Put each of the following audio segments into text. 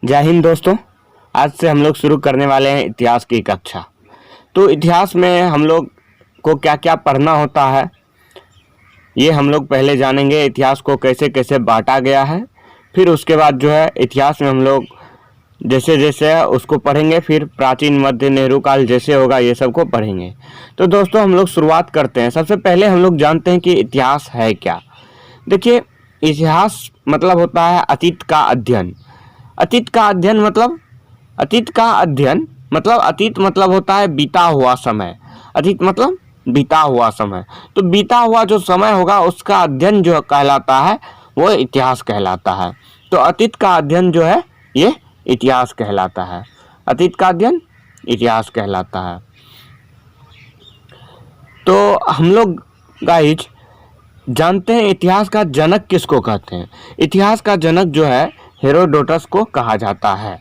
जय हिंद दोस्तों। आज से हम लोग शुरू करने वाले हैं इतिहास की कक्षा। तो इतिहास में हम लोग को क्या क्या पढ़ना होता है ये हम लोग पहले जानेंगे। इतिहास को कैसे कैसे बांटा गया है, फिर उसके बाद जो है इतिहास में हम लोग जैसे जैसे उसको पढ़ेंगे, फिर प्राचीन मध्य नेहरू काल जैसे होगा ये सब को पढ़ेंगे। तो दोस्तों हम लोग शुरुआत करते हैं। सबसे पहले हम लोग जानते हैं कि इतिहास है क्या। देखिए, इतिहास मतलब होता है अतीत का अध्ययन। अतीत का अध्ययन मतलब अतीत मतलब होता है बीता हुआ समय। अतीत मतलब बीता हुआ समय। तो बीता हुआ जो समय होगा उसका अध्ययन जो कहलाता है वो इतिहास कहलाता है। तो अतीत का अध्ययन जो है ये इतिहास कहलाता है। अतीत का अध्ययन इतिहास कहलाता है। तो हम लोग गाइज जानते हैं इतिहास का जनक किसको कहते हैं। इतिहास का जनक जो है हेरोडोटस को कहा जाता है।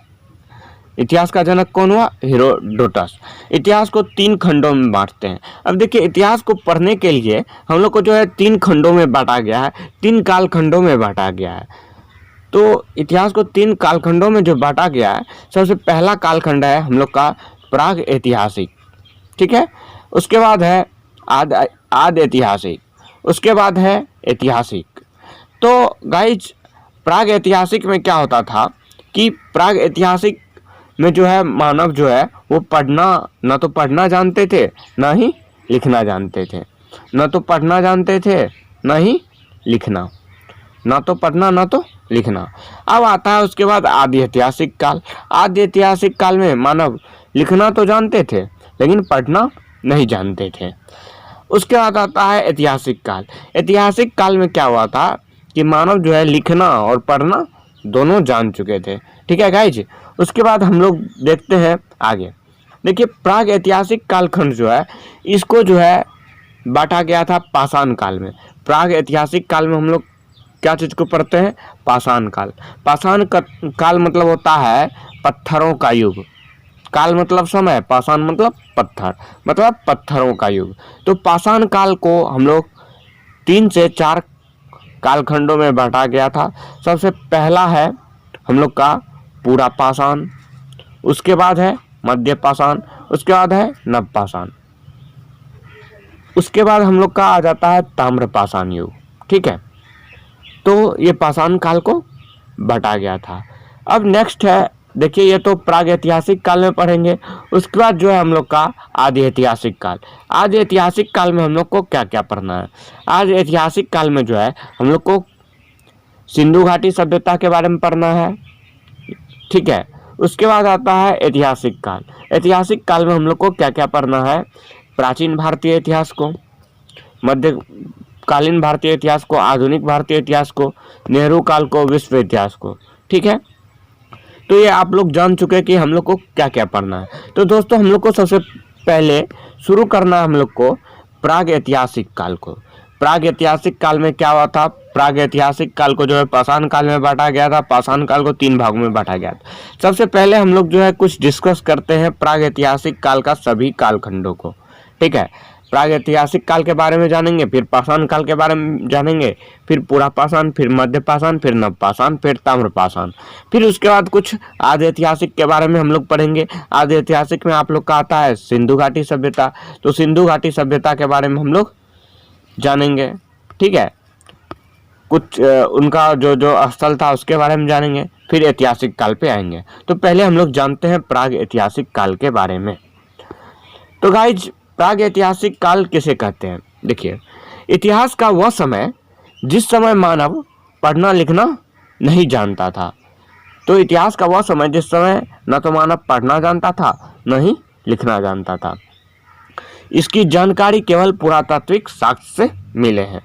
इतिहास का जनक कौन हुआ? हेरोडोटस। इतिहास को 3 खंडों में बांटते हैं। अब देखिए, इतिहास को पढ़ने के लिए हम लोग को जो है 3 खंडों में बांटा गया है, 3 काल खंडों में बांटा गया है। तो इतिहास को 3 काल खंडों में जो बांटा गया है, सबसे पहला कालखंड है हम लोग का प्राग ऐतिहासिक, ठीक है। उसके बाद है आद ऐतिहासिक, उसके बाद है ऐतिहासिक। तो गाइज प्राग ऐतिहासिक में क्या होता था कि प्राग ऐतिहासिक में जो है मानव जो है वो ना तो पढ़ना जानते थे ना ही लिखना जानते थे। ना तो पढ़ना जानते थे ना ही लिखना। ना तो पढ़ना ना तो लिखना। अब आता है उसके बाद आदि ऐतिहासिक काल। आदि ऐतिहासिक काल में मानव लिखना तो जानते थे लेकिन पढ़ना नहीं जानते थे। उसके बाद आता है ऐतिहासिक काल। ऐतिहासिक काल में क्या हुआ था कि मानव जो है लिखना और पढ़ना दोनों जान चुके थे, ठीक है गाइज। उसके बाद हम लोग देखते हैं आगे। देखिए, प्राग ऐतिहासिक कालखंड जो है इसको जो है बांटा गया था पाषाण काल में। प्राग ऐतिहासिक काल में हम लोग क्या चीज़ को पढ़ते हैं? पाषाण काल। पाषाण काल मतलब होता है पत्थरों का युग। काल मतलब समय, पाषाण मतलब पत्थर, मतलब पत्थरों का युग। तो पाषाण काल को हम लोग 3 से 4 कालखंडों में बांटा गया था। सबसे पहला है हम लोग का पूरा पाषाण, उसके बाद है मध्य पाषाण, उसके बाद है नव पाषाण, उसके बाद हम लोग का आ जाता है ताम्र पाषाण युग, ठीक है। तो ये पाषाण काल को बांटा गया था। अब नेक्स्ट है, देखिए ये तो प्राग ऐतिहासिक काल में पढ़ेंगे। उसके बाद जो है हम लोग का आदि ऐतिहासिक काल। आदि ऐतिहासिक काल में हम लोग को क्या क्या पढ़ना है? आदि ऐतिहासिक काल में जो है हम लोग को सिंधु घाटी सभ्यता के बारे में पढ़ना है, ठीक है। उसके बाद आता है ऐतिहासिक काल। ऐतिहासिक काल में हम लोग को क्या क्या पढ़ना है? प्राचीन भारतीय इतिहास को, मध्यकालीन भारतीय इतिहास को, आधुनिक भारतीय इतिहास को, नेहरू काल को, विश्व इतिहास को, ठीक है। तो ये आप लोग जान चुके कि हम लोग को क्या क्या पढ़ना है। तो दोस्तों हम लोग को सबसे पहले शुरू करना है हम लोग को प्राग ऐतिहासिक काल को। प्राग ऐतिहासिक काल में क्या हुआ था? प्राग ऐतिहासिक काल को जो है पाषाण काल में बांटा गया था। पाषाण काल को 3 भागों में बांटा गया था। सबसे पहले हम लोग जो है कुछ डिस्कस करते हैं प्राग ऐतिहासिक काल का सभी कालखंडों को, ठीक है। प्राग ऐतिहासिक काल के बारे में जानेंगे, फिर पाषाण काल के बारे में जानेंगे, फिर पूरा पाषाण, फिर मध्य पाषाण, फिर नव पाषाण, फिर ताम्र पाषाण। फिर उसके बाद कुछ आदि ऐतिहासिक के बारे में हम लोग पढ़ेंगे। आदि ऐतिहासिक में आप लोग का आता है सिंधु घाटी सभ्यता। तो सिंधु घाटी सभ्यता के बारे में हम लोग जानेंगे, ठीक है। कुछ उनका जो स्थल था उसके बारे में जानेंगे, फिर ऐतिहासिक काल पे आएंगे। तो पहले हम लोग जानते हैं प्राग ऐतिहासिक काल के बारे में। तो गाइज प्राग ऐतिहासिक काल किसे कहते हैं? देखिए, इतिहास का वह समय जिस समय मानव पढ़ना लिखना नहीं जानता था। तो इतिहास का वह समय जिस समय न तो मानव पढ़ना जानता था न ही लिखना जानता था। इसकी जानकारी केवल पुरातात्विक साक्ष्य से मिले हैं।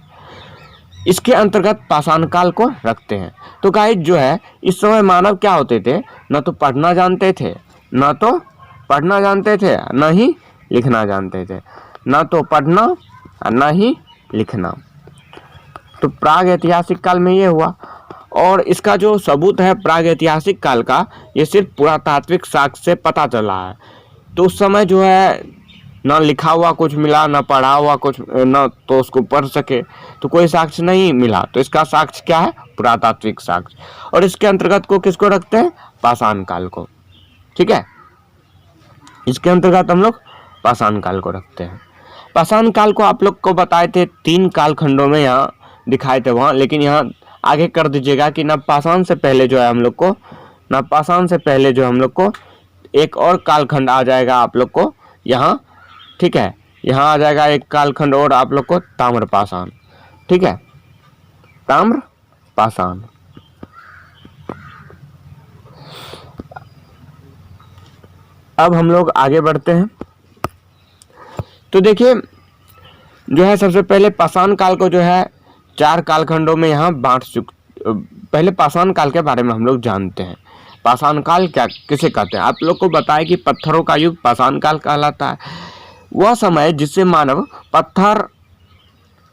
इसके अंतर्गत पाषाण काल को रखते हैं। तो गाइस जो है इस समय मानव क्या होते थे? न तो पढ़ना जानते थे, न ही लिखना जानते थे। न तो पढ़ना और न ही लिखना। तो प्राग ऐतिहासिक काल में ये हुआ। और इसका जो सबूत है प्राग ऐतिहासिक काल का, ये सिर्फ पुरातात्विक साक्ष्य से पता चला है। तो उस समय जो है ना लिखा हुआ कुछ मिला, ना पढ़ा हुआ कुछ, ना तो उसको पढ़ सके, तो कोई साक्ष्य नहीं मिला। तो इसका साक्ष्य क्या है? पुरातात्विक साक्ष्य, और इसके अंतर्गत को किसको रखते हैं, पाषाण काल को। ठीक है, इसके अंतर्गत हम लोग पाषाण काल को रखते हैं। पाषाण काल को आप लोग को बताए थे 3 कालखंडों में यहाँ दिखाए थे वहाँ, लेकिन यहाँ आगे कर दीजिएगा कि नवपाषाण से पहले जो है हम लोग को, नवपाषाण से पहले जो हम लोग को एक और कालखंड आ जाएगा आप लोग को यहाँ। ठीक है, यहाँ आ जाएगा एक कालखंड और आप लोग को, ताम्रपाषाण। ठीक है, ताम्रपाषाण। अब हम लोग आगे बढ़ते हैं। तो देखिए जो है सबसे पहले पाषाण काल को जो है 4 कालखंडों में यहाँ पहले पाषाण काल के बारे में हम लोग जानते हैं। पाषाण काल क्या किसे कहते हैं, आप लोग को बताया कि पत्थरों का युग पाषाण काल कहलाता है। वह समय जिससे मानव पत्थर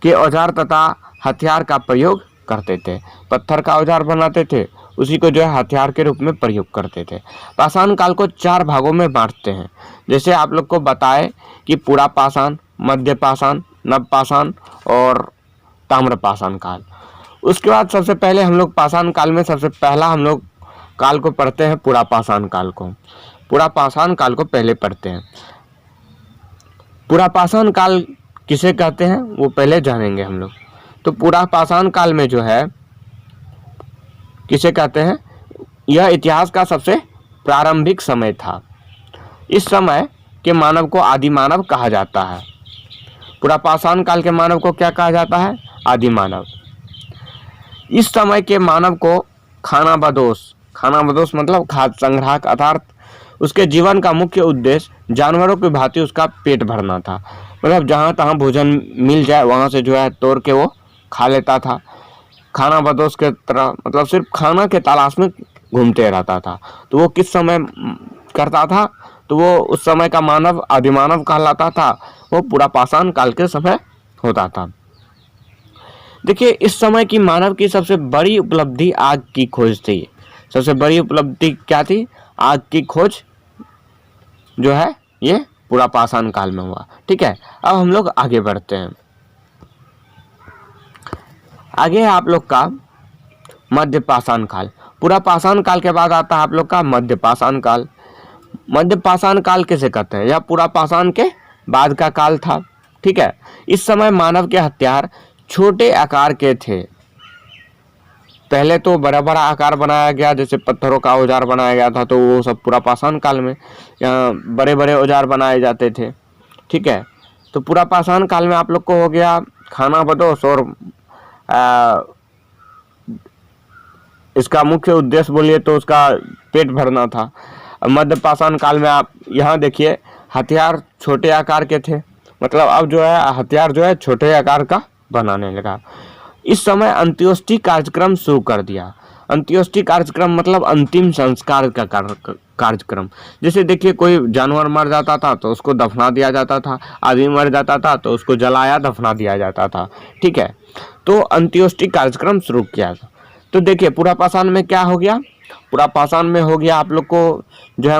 के औजार तथा हथियार का प्रयोग करते थे, पत्थर का औजार बनाते थे, उसी को जो है हथियार के रूप में प्रयोग करते थे। पाषाण काल को 4 भागों में बांटते हैं, जैसे आप लोग को बताए कि पूरा पाषाण, मध्य पाषाण, नवपाषाण और ताम्रपाषाण काल। उसके बाद सबसे पहले हम लोग पाषाण काल में सबसे पहला हम लोग काल को पढ़ते हैं, पूरा पाषाण काल को। पूरा पाषाण काल को पहले पढ़ते हैं। पूरा पाषाण काल किसे कहते हैं वो पहले जानेंगे हम लोग। तो पूरा पाषाण काल में जो है किसे कहते हैं, यह इतिहास का सबसे प्रारंभिक समय था। इस समय के मानव को आदि मानव कहा जाता है। पूरा पाषाण काल के मानव को क्या कहा जाता है, आदि मानव। इस समय के मानव को खानाबदोश मतलब खाद्य संग्राहक, अर्थात उसके जीवन का मुख्य उद्देश्य जानवरों की भांति उसका पेट भरना था। मतलब जहाँ तहाँ भोजन मिल जाए वहाँ से जो है तोड़ के वो खा लेता था। खानाबदोश के तरह मतलब सिर्फ खाना के तलाश में घूमते रहता था। तो वो किस समय करता था, तो वो उस समय का मानव आदिमानव कहलाता था। वो पूरा पाषाण काल के समय होता था। देखिए इस समय की मानव की सबसे बड़ी उपलब्धि आग की खोज थी। सबसे बड़ी उपलब्धि क्या थी, आग की खोज जो है ये पूरा पाषाण काल में हुआ। ठीक है, अब हम लोग आगे बढ़ते हैं। आगे है आप लोग का मध्य पाषाण काल। पूरा पाषाण काल के बाद आता है आप लोग का मध्य पाषाण काल। मध्य पाषाण काल किसे कहते हैं, यह पूरा पाषाण के बाद का काल था। ठीक है, इस समय मानव के हथियार छोटे आकार के थे। पहले तो बड़ा बड़ा आकार बनाया गया, जैसे पत्थरों का औजार बनाया गया था, तो वो सब पूरा पाषाण काल में यहाँ बड़े बड़े औजार बनाए जाते थे। ठीक है, तो पूरा पाषाण काल में आप लोग को हो गया खानाबदोश, और इसका मुख्य उद्देश्य बोलिए तो उसका पेट भरना था। मध्य पाषाण काल में आप यहाँ देखिए हथियार छोटे आकार के थे, मतलब अब जो है हथियार जो है छोटे आकार का बनाने लगा। इस समय अंत्योष्टि कार्यक्रम शुरू कर दिया। अंत्योष्टि कार्यक्रम मतलब अंतिम संस्कार का कार्यक्रम। जैसे देखिए कोई जानवर मर जाता था तो उसको दफना दिया जाता था, आदमी मर जाता था तो उसको जलाया दफना दिया जाता था। ठीक है, तो अंत्योष्टि कार्यक्रम शुरू किया था। तो देखिए पूरा पाषाण में क्या हो गया, पूरा पाषाण में हो गया आप लोग को जो है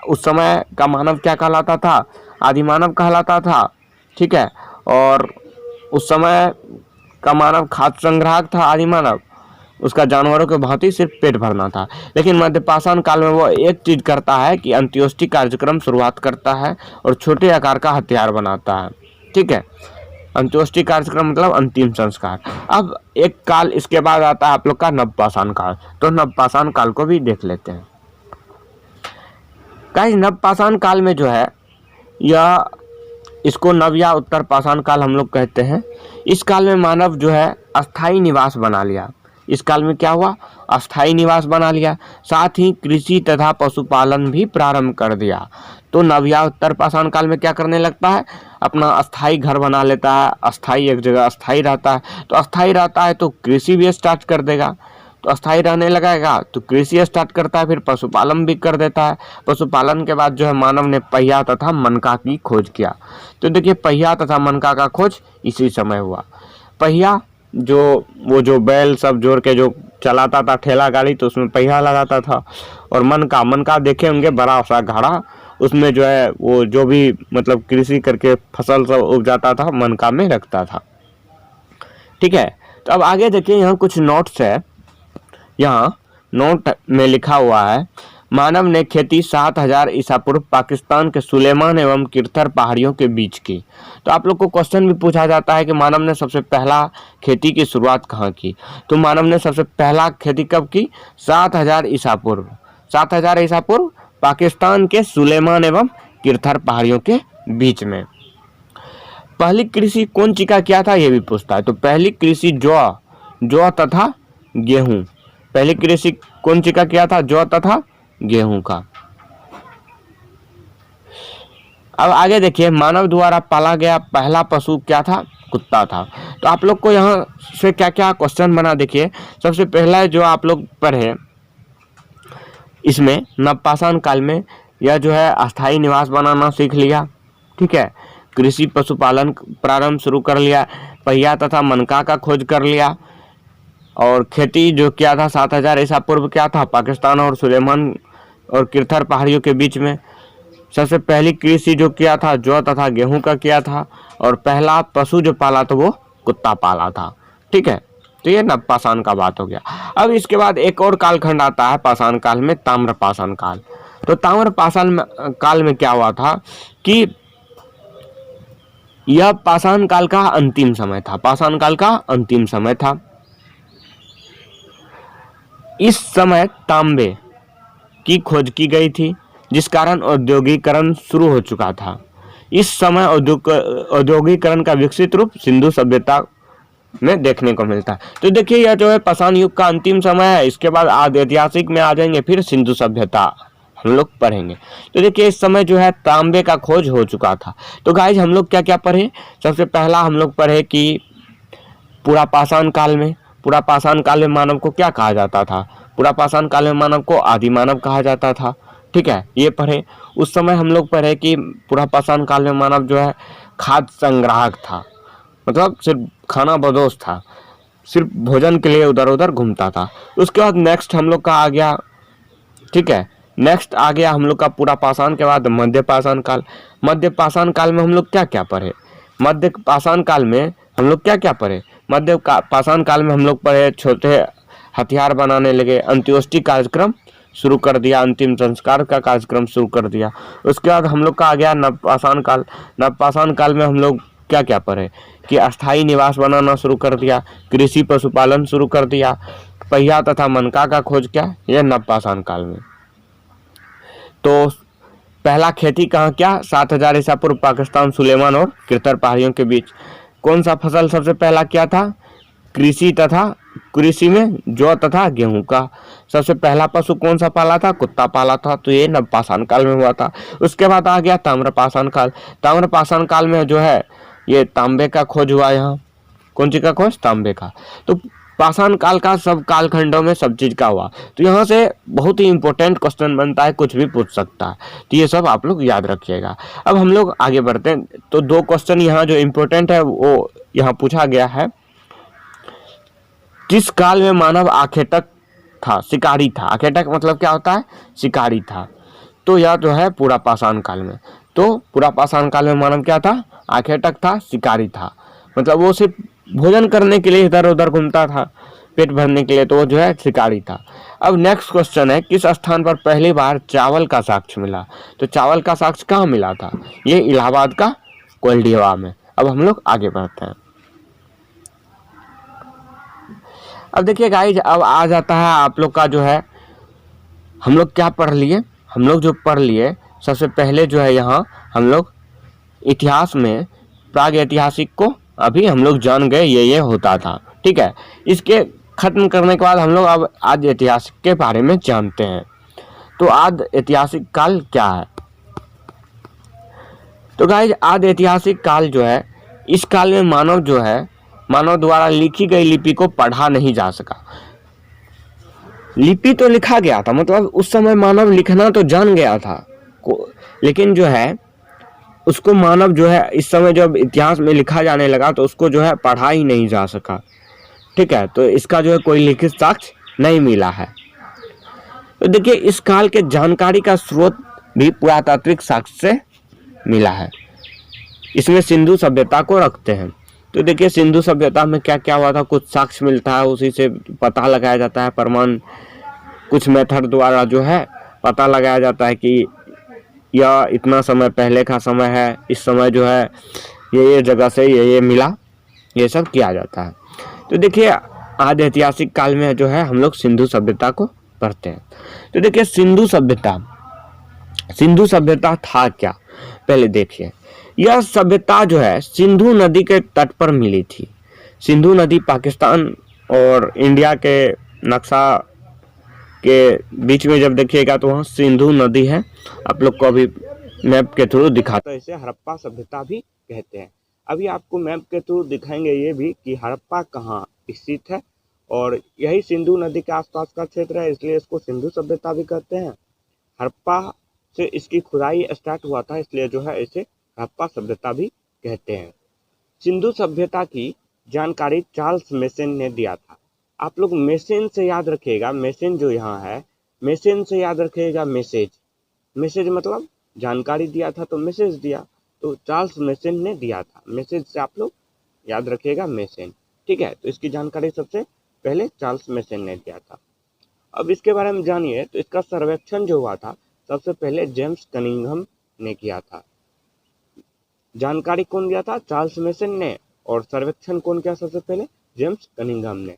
उस समय का मानव क्या कहलाता था, आदि मानव कहलाता था। ठीक है, और उस समय का मानव खाद्य संग्राहक था, आदि मानव, उसका जानवरों के भांति सिर्फ पेट भरना था। लेकिन मध्य पाषाण काल में वो एक चीज करता है कि अंत्योष्टि कार्यक्रम शुरुआत करता है और छोटे आकार का हथियार बनाता है। ठीक है, अंत्योष्टि कार्यक्रम मतलब अंतिम संस्कार। अब एक काल इसके बाद आता है आप लोग का नवपाषाण काल। तो नवपाषाण काल को भी देख लेते हैं। गाइस नवपाषाण काल में जो है यह इसको नव या उत्तर पाषाण काल हम लोग कहते हैं। इस काल में मानव जो है अस्थाई निवास बना लिया। इस काल में क्या हुआ, अस्थाई निवास बना लिया, साथ ही कृषि तथा पशुपालन भी प्रारंभ कर दिया। तो नव या उत्तर पाषाण काल में क्या करने लगता है, अपना अस्थाई घर बना लेता है, अस्थाई एक जगह अस्थाई रहता है। तो अस्थाई रहता है तो कृषि भी स्टार्ट कर देगा, तो अस्थाई रहने लगेगा तो कृषि स्टार्ट करता है, फिर पशुपालन भी कर देता है। पशुपालन के बाद जो है मानव ने पहिया तथा मनका की खोज किया। तो देखिए पहिया तथा मनका का खोज इसी समय हुआ। पहिया जो बैल सब जोड़ के जो चलाता था ठेला गाड़ी, तो उसमें पहिया लगाता था। और मनका देखे होंगे बड़ा सा घड़ा, उसमें जो है वो जो भी मतलब कृषि करके फसल सब उपजाता था मनका में रखता था। ठीक है, तो अब आगे देखिए यहाँ कुछ नोट्स है यहाँ नोट में लिखा हुआ है, मानव ने खेती 7000 ईसा पूर्व पाकिस्तान के सुलेमान एवं किरथर पहाड़ियों के बीच की। तो आप लोग को क्वेश्चन भी पूछा जाता है कि मानव ने सबसे पहला खेती की शुरुआत कहाँ की। तो मानव ने सबसे पहला खेती कब की? 7000 ईसा पूर्व। 7000 ईसा पूर्व पाकिस्तान के सुलेमान एवं किरथर पहाड़ियों के बीच में। पहली कृषि कौन सी का किया था, ये भी पूछता है। तो पहली कृषि जौ तथा गेहूं। पहली कृषि कौन सी का किया था? जौ तथा गेहूं का। अब आगे देखिए, मानव द्वारा पाला गया पहला पशु क्या था? कुत्ता था। तो आप लोग को यहाँ से क्या क्या क्वेश्चन बना, देखिए। सबसे पहला जो आप लोग पढ़े इसमें, नवपाषाण काल में यह जो है अस्थायी निवास बनाना सीख लिया, ठीक है। कृषि पशुपालन प्रारंभ शुरू कर लिया, पहिया तथा मनका का खोज कर लिया, और खेती जो किया था 7000 ईसा पूर्व क्या था? पाकिस्तान और सुलेमान और किरथर पहाड़ियों के बीच में। सबसे पहली कृषि जो किया था जौ तथा गेहूं का किया था, और पहला पशु जो पाला तो वो कुत्ता पाला था, ठीक है। तो ये नवपाषाण का बात हो गया। अब इसके बाद एक और कालखंड आता है पाषाण काल में, ताम्रपाषाण काल। तो ताम्रपाषाण काल में क्या हुआ था कि यह पाषाण काल का अंतिम समय था। पाषाण काल का अंतिम समय था। इस समय तांबे की खोज की गई थी, जिस कारण औद्योगिकरण शुरू हो चुका था। इस समय औद्योगिकरण का विकसित रूप सिंधु सभ्यता में देखने को मिलता है। तो देखिए, यह जो है पाषाण युग का अंतिम समय है। इसके बाद आदि ऐतिहासिक में आ जाएंगे, फिर सिंधु सभ्यता हम लोग पढ़ेंगे। तो देखिए, इस समय जो है तांबे का खोज हो चुका था। तो गाइज हम लोग क्या क्या पढ़े? सबसे पहला हम लोग पढ़े कि पूरा पाषाण काल में मानव को क्या कहा जाता था? पूरा पाषाण काल में मानव को आदि मानव कहा जाता था, ठीक है, ये पढ़े। उस समय हम लोग पढ़े कि पूरा पाषाण काल में मानव जो है खाद्य संग्राहक था, मतलब सिर्फ खाना बदोश था, सिर्फ भोजन के लिए उधर उधर घूमता था। उसके बाद नेक्स्ट हम लोग का आ गया, ठीक है, नेक्स्ट आ गया हम लोग का पूरा पाषाण के बाद मध्य पाषाण काल। मध्य पाषाण काल में हम लोग क्या क्या पढ़े? मध्य पाषाण काल में हम लोग क्या क्या पढ़े? मध्य पाषाण काल में हम लोग पढ़े छोटे हथियार बनाने लगे, अंत्योष्टि कार्यक्रम शुरू कर दिया, अंतिम संस्कार का कार्यक्रम शुरू कर दिया। उसके बाद हम लोग का आ गया नवपाषाण काल। नवपाषाण काल में हम लोग क्या क्या पढ़े कि अस्थायी निवास बनाना शुरू कर दिया, कृषि पशुपालन शुरू कर दिया, पहिया तथा मनका का खोज किया, यह नवपाषाण काल में। तो पहला खेती कहाँ क्या? 7000 ईसा पूर्व पाकिस्तान सुलेमान और किरथर पहाड़ियों के बीच। कौन सा फसल सबसे पहला किया था? कृषि में जौ तथा गेहूं का। सबसे पहला पशु कौन सा पाला था? कुत्ता पाला था। तो ये नवपाषाण काल में हुआ था। उसके बाद आ गया ताम्रपाषाण काल। ताम्रपाषाण काल में जो है ये तांबे का खोज हुआ। यहाँ कौन सी का खोज? तांबे का। तो पाषाण काल का सब कालखंडों में सब चीज का हुआ। तो यहाँ से बहुत ही इंपॉर्टेंट क्वेश्चन बनता है, कुछ भी पूछ सकता है। तो ये सब आप लोग याद रखिएगा। अब हम लोग आगे बढ़ते हैं। तो दो क्वेश्चन यहाँ जो इम्पोर्टेंट है वो यहाँ पूछा गया है, किस काल में मानव आखेटक था, शिकारी था? आखेटक मतलब क्या होता है? शिकारी था। तो यह जो है पूरा पाषाण काल में। तो पूरा पाषाण काल में मानव क्या था? आखेटक था, शिकारी था। मतलब वो सिर्फ भोजन करने के लिए इधर उधर घूमता था, पेट भरने के लिए, तो वो जो है शिकारी था। अब नेक्स्ट क्वेश्चन है, किस स्थान पर पहली बार चावल का साक्ष्य मिला? तो चावल का साक्ष्य कहाँ मिला था? ये इलाहाबाद का कोल्डिवा में। अब हम लोग आगे बढ़ते हैं। अब देखिए गाइज, अब आ जाता है आप लोग का जो है, हम लोग क्या पढ़ लिए? हम लोग जो पढ़ लिए सबसे पहले जो है यहाँ हम लोग इतिहास में प्राग ऐतिहासिक को अभी हम लोग जान गए, ये होता था, ठीक है। इसके खत्म करने के बाद हम लोग अब आदि ऐतिहासिक के बारे में जानते हैं। तो आदि ऐतिहासिक काल क्या है? तो गाइज, आदि ऐतिहासिक काल जो है, इस काल में मानव द्वारा लिखी गई लिपि को पढ़ा नहीं जा सका। लिपि तो लिखा गया था, मतलब उस समय मानव लिखना तो जान गया था, लेकिन जो है उसको मानव जो है इस समय जब इतिहास में लिखा जाने लगा तो उसको जो है पढ़ा ही नहीं जा सका, ठीक है। तो इसका जो है कोई लिखित साक्ष्य नहीं मिला है। तो देखिए, इस काल के जानकारी का स्रोत भी पुरातात्विक साक्ष्य से मिला है। इसमें सिंधु सभ्यता को रखते हैं। तो देखिए सिंधु सभ्यता में क्या क्या हुआ था, कुछ साक्ष्य मिलता है, उसी से पता लगाया जाता है। प्रमाण कुछ मेथड द्वारा जो है पता लगाया जाता है कि यह इतना समय पहले का समय है, इस समय जो है ये जगह से ये मिला, ये सब किया जाता है। तो देखिए आदि ऐतिहासिक काल में जो है हम लोग सिंधु सभ्यता को पढ़ते हैं। तो देखिए सिंधु सभ्यता था क्या, पहले देखिए। यह सभ्यता जो है सिंधु नदी के तट पर मिली थी। सिंधु नदी पाकिस्तान और इंडिया के नक्शा के बीच में जब देखिएगा तो वहाँ सिंधु नदी है। आप लोग को अभी मैप के थ्रू दिखाता है। इसे हड़प्पा सभ्यता भी कहते हैं। अभी आपको मैप के थ्रू दिखाएंगे ये भी कि हड़प्पा कहाँ स्थित है, और यही सिंधु नदी के आसपास का क्षेत्र है, इसलिए इसको सिंधु सभ्यता भी कहते हैं। हड़प्पा से इसकी खुदाई स्टार्ट हुआ था, इसलिए जो है इसे हड़प्पा सभ्यता भी कहते हैं। सिंधु सभ्यता की जानकारी चार्ल्स मेसन ने दिया था। आप लोग मेसन से याद रखिएगा, मेसन जो यहाँ है, मेसन से याद रखिएगा मैसेज। मैसेज मतलब जानकारी दिया था तो मैसेज दिया, तो चार्ल्स मेसन ने दिया था। मैसेज से आप लोग याद रखिएगा मेसन, ठीक है। तो इसकी जानकारी सबसे पहले चार्ल्स मेसन ने दिया था। अब इसके बारे में जानिए। तो इसका सर्वेक्षण जो हुआ था सबसे पहले जेम्स कनिंघम ने किया था। जानकारी कौन दिया था? चार्ल्स मेसन ने। और सर्वेक्षण कौन किया सबसे पहले? जेम्स कनिंघम ने।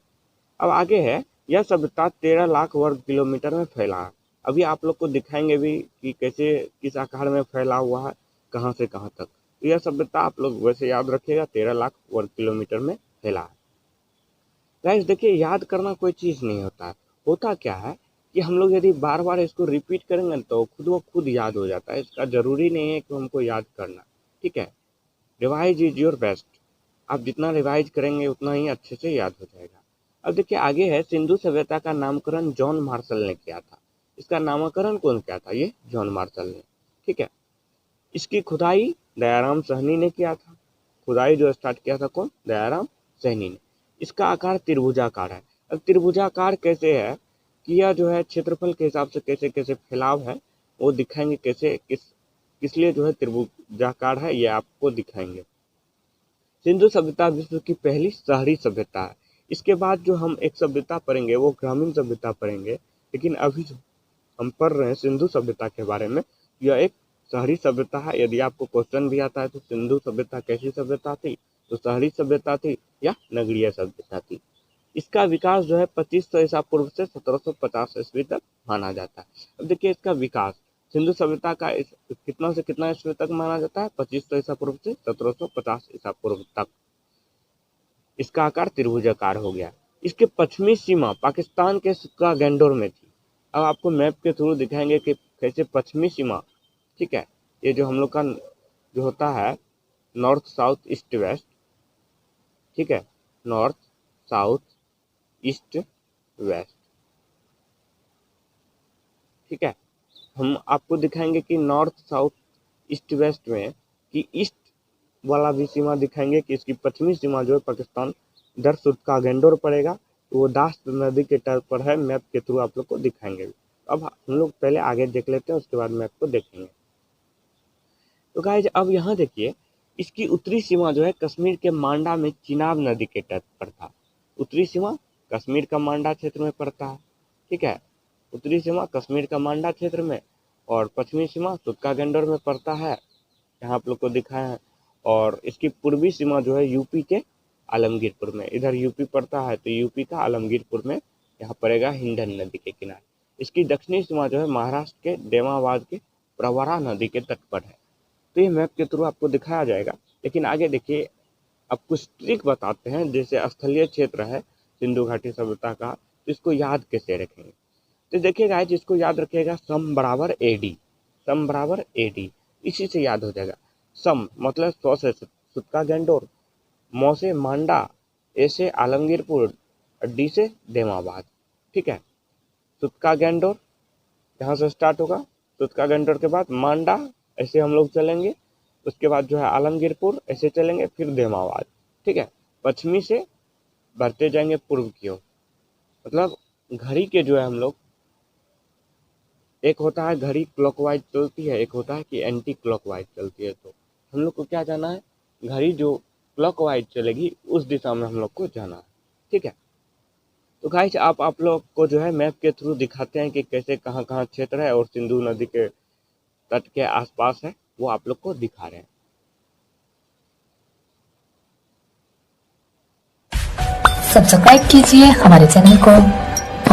अब आगे है, यह सभ्यता 13 लाख वर्ग किलोमीटर में फैला है। अभी आप लोग को दिखाएंगे भी कि कैसे किस आकार में फैला हुआ है, कहाँ से कहाँ तक। तो यह सभ्यता आप लोग वैसे याद रखिएगा 13 लाख वर्ग किलोमीटर में फैला है। गाइस देखिए, याद करना कोई चीज़ नहीं होता है। होता क्या है कि हम लोग यदि बार बार इसको रिपीट करेंगे तो खुद व खुद याद हो जाता है। इसका ज़रूरी नहीं है कि हमको याद करना, ठीक है। Revise is your best. आप जितना रिवाइज करेंगे उतना ही अच्छे से याद हो जाएगा। अब देखिए आगे है, सिंधु सभ्यता का नामकरण जॉन मार्शल ने किया था। इसका नामकरण कौन किया था? ये जॉन मार्शल ने, ठीक है। इसकी खुदाई दयाराम सहनी ने किया था। खुदाई जो स्टार्ट किया था कौन? दयाराम सहनी ने। इसका आकार त्रिभुजाकार है। अब त्रिभुजाकार कैसे है कि यह जो है क्षेत्रफल के हिसाब से कैसे कैसे फैलाव है वो दिखाएंगे, कैसे किस लिए जो है त्रिभुजाकार है ये आपको दिखाएंगे। सिंधु सभ्यता विश्व की पहली शहरी सभ्यता है। इसके बाद जो हम एक सभ्यता पढ़ेंगे वो ग्रामीण सभ्यता पढ़ेंगे, लेकिन अभी जो हम पढ़ रहे हैं सिंधु सभ्यता के बारे में, यह एक शहरी सभ्यता है। यदि आपको क्वेश्चन भी आता है तो सिंधु सभ्यता कैसी सभ्यता थी, तो शहरी सभ्यता थी या नगरीय सभ्यता थी। इसका विकास जो है 2500 ईसा पूर्व से 1750 ईस्वी तक माना जाता है। अब देखिए इसका विकास सिंधु सभ्यता का कितना से कितना ईस्वी तक माना जाता है? 2500 ईसा पूर्व से 1750 ईसा पूर्व तक। इसका आकार त्रिभुजाकार हो गया। इसके पश्चिमी सीमा पाकिस्तान के सुक्का गैंडोर में थी। अब आपको मैप के थ्रू दिखाएंगे कि कैसे पश्चिमी सीमा, ठीक है। ये जो हम लोग का जो होता है नॉर्थ साउथ ईस्ट वेस्ट, ठीक है, नॉर्थ साउथ ईस्ट वेस्ट, ठीक है। हम आपको दिखाएंगे कि नॉर्थ साउथ ईस्ट वेस्ट में कि ईस्ट वाला भी सीमा दिखाएंगे कि इसकी पश्चिमी सीमा जो है पाकिस्तान इधर सुटका गैंडोर पड़ेगा, तो वो दास्त नदी के तट पर है। मैप के थ्रू आप लोग को दिखाएंगे। अब हम लोग पहले आगे देख लेते हैं, उसके बाद मैप को देखेंगे। तो गाइज अब यहाँ देखिए, इसकी उत्तरी सीमा जो है कश्मीर के मांडा में चिनाब नदी के तट पर था। उत्तरी सीमा कश्मीर का मांडा क्षेत्र में पड़ता है, ठीक है। उत्तरी सीमा कश्मीर का मांडा क्षेत्र में, और पश्चिमी सीमा सुटका गैंडोर में पड़ता है, यहाँ आप लोग को दिखाया है। और इसकी पूर्वी सीमा जो है यूपी के आलमगीरपुर में, इधर यूपी पड़ता है तो यूपी का आलमगीरपुर में यहाँ पड़ेगा हिंडन नदी के किनारे। इसकी दक्षिणी सीमा जो है महाराष्ट्र के देमाबाद के प्रवरा नदी के तट पर है। तो ये मैप के थ्रू आपको दिखाया जाएगा। लेकिन आगे देखिए, अब कुछ ट्रिक बताते हैं। जैसे स्थलीय क्षेत्र है सिंधु घाटी सभ्यता का, तो इसको याद कैसे रखेंगे? तो देखिएगा, जिसको याद रखिएगा सम बराबर एडी, सम बराबर एडी, इसी से याद हो जाएगा। सम मतलब 100 से सुटका गैंडोर, मौ से मांडा, ए से आलमगीरपुर, डी से देमाबाद, ठीक है। सुटका गैंडोर यहाँ से स्टार्ट होगा, सुटका गैंडोर के बाद मांडा, ऐसे हम लोग चलेंगे, उसके बाद जो है आलमगीरपुर, ऐसे चलेंगे, फिर देमाबाद, ठीक है। पश्चिमी से बढ़ते जाएंगे पूर्व की ओर। मतलब घड़ी के जो है हम लोग, एक होता है घड़ी क्लॉकवाइज चलती है, एक होता है कि एंटी क्लॉकवाइज चलती है। तो हम लोग को क्या जाना है, घड़ी जो क्लॉकवाइज चलेगी उस दिशा में हम लोग को जाना है। ठीक है, तो गाइस आप लोग को जो है मैप के थ्रू दिखाते हैं कि कैसे कहाँ कहाँ क्षेत्र है और सिंधु नदी के तट के आसपास है, वो आप लोग को दिखा रहे हैं। सब्सक्राइब कीजिए हमारे चैनल को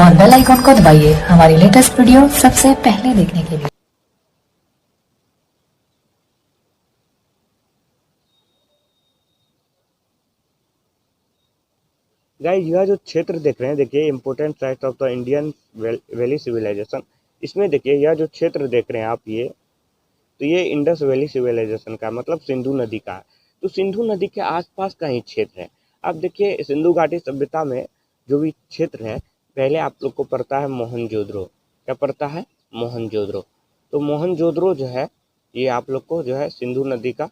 और बेल आइकन को दबाइए हमारी लेटेस्ट वीडियो सबसे पहले देखने के लिए। गाइस यह जो क्षेत्र देख रहे हैं, देखिए important site of the Indian valley civilisation, इसमें देखिए यह जो क्षेत्र देख रहे हैं आप, ये तो ये इंडस वैली सिविलाइजेशन का मतलब सिंधु नदी का है। तो सिंधु नदी के आसपास का ही क्षेत्र है। अब देखिए सिंधु घाटी सभ्यता में जो भी क्षेत्र है, पहले आप लोग को पड़ता है मोहनजोदड़ो। क्या पड़ता है? मोहनजोदड़ो। तो मोहनजोदड़ो जो है ये आप लोग को जो है सिंधु नदी का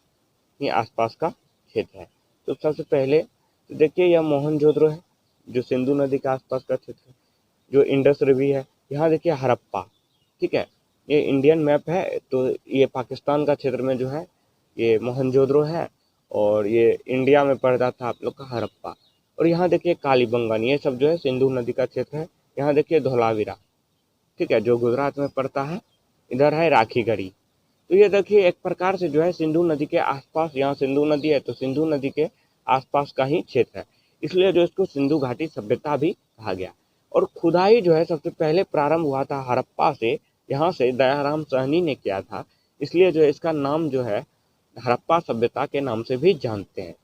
ही आसपास का क्षेत्र है। तो सबसे पहले तो देखिए यह मोहनजोदड़ो है जो सिंधु नदी के आसपास का क्षेत्र है। जो इंडस रिवर है, यहाँ देखिए हड़प्पा, ठीक है, ये इंडियन मैप है, तो ये पाकिस्तान का क्षेत्र में जो है ये मोहनजोदड़ो है, और ये इंडिया में पड़ जाता है आप लोग का हड़प्पा। और यहाँ देखिए कालीबंगन, ये सब जो है सिंधु नदी का क्षेत्र है। यहाँ देखिए धोलावीरा, ठीक है, जो गुजरात में पड़ता है। इधर है राखीगढ़ी। तो ये देखिए एक प्रकार से जो है सिंधु नदी के आसपास, यहाँ सिंधु नदी है तो सिंधु नदी के आसपास का ही क्षेत्र है, इसलिए जो इसको सिंधु घाटी सभ्यता भी कहा गया। और खुदाई जो है सबसे पहले प्रारंभ हुआ था हड़प्पा से, यहाँ से दयाराम साहनी ने किया था, इसलिए जो है इसका नाम जो है हड़प्पा सभ्यता के नाम से भी जानते हैं।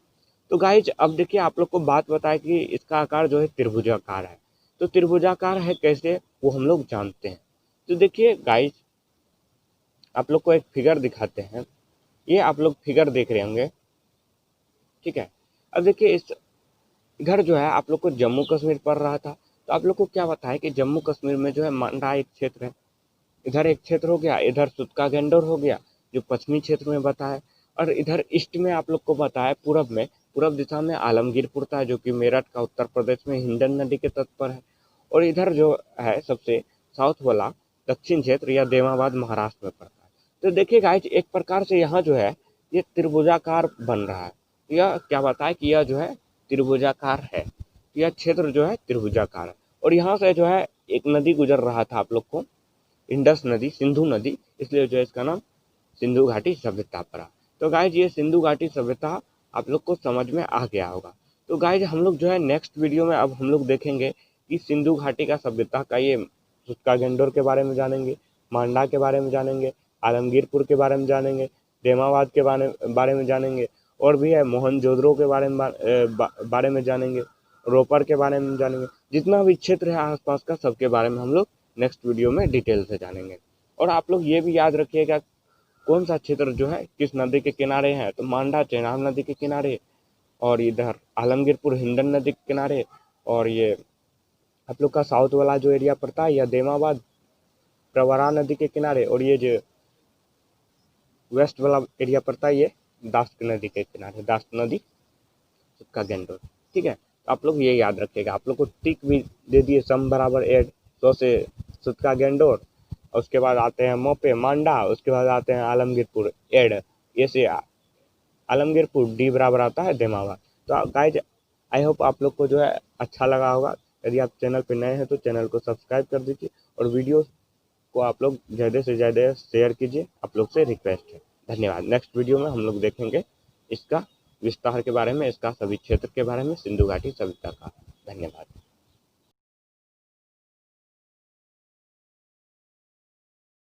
तो गाइज अब देखिए आप लोग को बात बताए कि इसका आकार जो है त्रिभुजाकार है। तो त्रिभुजाकार है कैसे, वो हम लोग जानते हैं। तो देखिए गाइज आप लोग को एक फिगर दिखाते हैं, ये आप लोग फिगर देख रहे होंगे, ठीक है। अब देखिए इस इधर जो है आप लोग को जम्मू कश्मीर पड़ रहा था, तो आप लोग को क्या बताया कि जम्मू कश्मीर में जो है मांडा एक क्षेत्र है, इधर एक क्षेत्र हो गया, इधर सुतका गेंडोर हो गया जो पश्चिमी क्षेत्र में बताया, और इधर ईस्ट में आप लोग को बताया पूरब में, पूरब दिशा में आलमगीर पड़ता है जो कि मेरठ का उत्तर प्रदेश में हिंडन नदी के तट पर है। और इधर जो है सबसे साउथ वाला दक्षिण क्षेत्र या देवाबाद महाराष्ट्र में पड़ता है। तो देखिए गाइज एक प्रकार से यहाँ जो है ये त्रिभुजाकार बन रहा है। यह क्या बताए कि यह जो है त्रिभुजाकार है, यह क्षेत्र जो है त्रिभुजाकार है। और यहाँ से जो है एक नदी गुजर रहा था आप लोग को, इंडस नदी, सिंधु नदी, इसलिए जो है इसका नाम सिंधु घाटी सभ्यता पड़ा। तो गाइज ये सिंधु घाटी सभ्यता आप लोग को समझ में आ गया होगा। तो गाइज हम लोग जो है नेक्स्ट वीडियो में अब हम लोग देखेंगे कि सिंधु घाटी का सभ्यता का ये सुतका गेंडोर के बारे में जानेंगे, मांडा के बारे में जानेंगे, आलमगीरपुर के बारे में जानेंगे, देमाबाद के बारे में जानेंगे, और भी है मोहनजोदड़ो के बारे में जानेंगे, रोपर के बारे में जानेंगे। जितना भी क्षेत्र है आसपास का सबके बारे में हम लोग नेक्स्ट वीडियो में डिटेल से जानेंगे। और आप लोग ये भी याद रखिएगा कौन सा क्षेत्र जो है किस नदी के किनारे है, तो मांडा चेनाब नदी के किनारे, और इधर आलमगीरपुर हिंडन नदी के किनारे, और ये आप लोग का साउथ वाला जो एरिया पड़ता है या देमाबाद प्रवरा नदी के किनारे, और ये जो वेस्ट वाला एरिया पड़ता है ये दास्त नदी के किनारे, दास्त नदी सुतका गेंडोर, ठीक है। तो आप लोग ये याद रखिएगा। आप लोग को टिक भी दे दिए, सम बराबर एड 100 से सुतका गेंडोर, और उसके बाद आते हैं मोपे मांडा, उसके बाद आते हैं आलमगीरपुर एड, ये से आलमगीरपुर डी बराबर आता है देमाबाद। तो गाइज आई होप आप लोग को जो है अच्छा लगा होगा। यदि आप चैनल पर नए हैं तो चैनल को सब्सक्राइब कर दीजिए, और वीडियो को आप लोग ज़्यादा से ज़्यादा शेयर कीजिए, आप लोग से रिक्वेस्ट है। धन्यवाद। नेक्स्ट वीडियो में हम लोग देखेंगे इसका विस्तार के बारे में, इसका सभी क्षेत्र के बारे में, सिंधु घाटी सभ्यता का। धन्यवाद।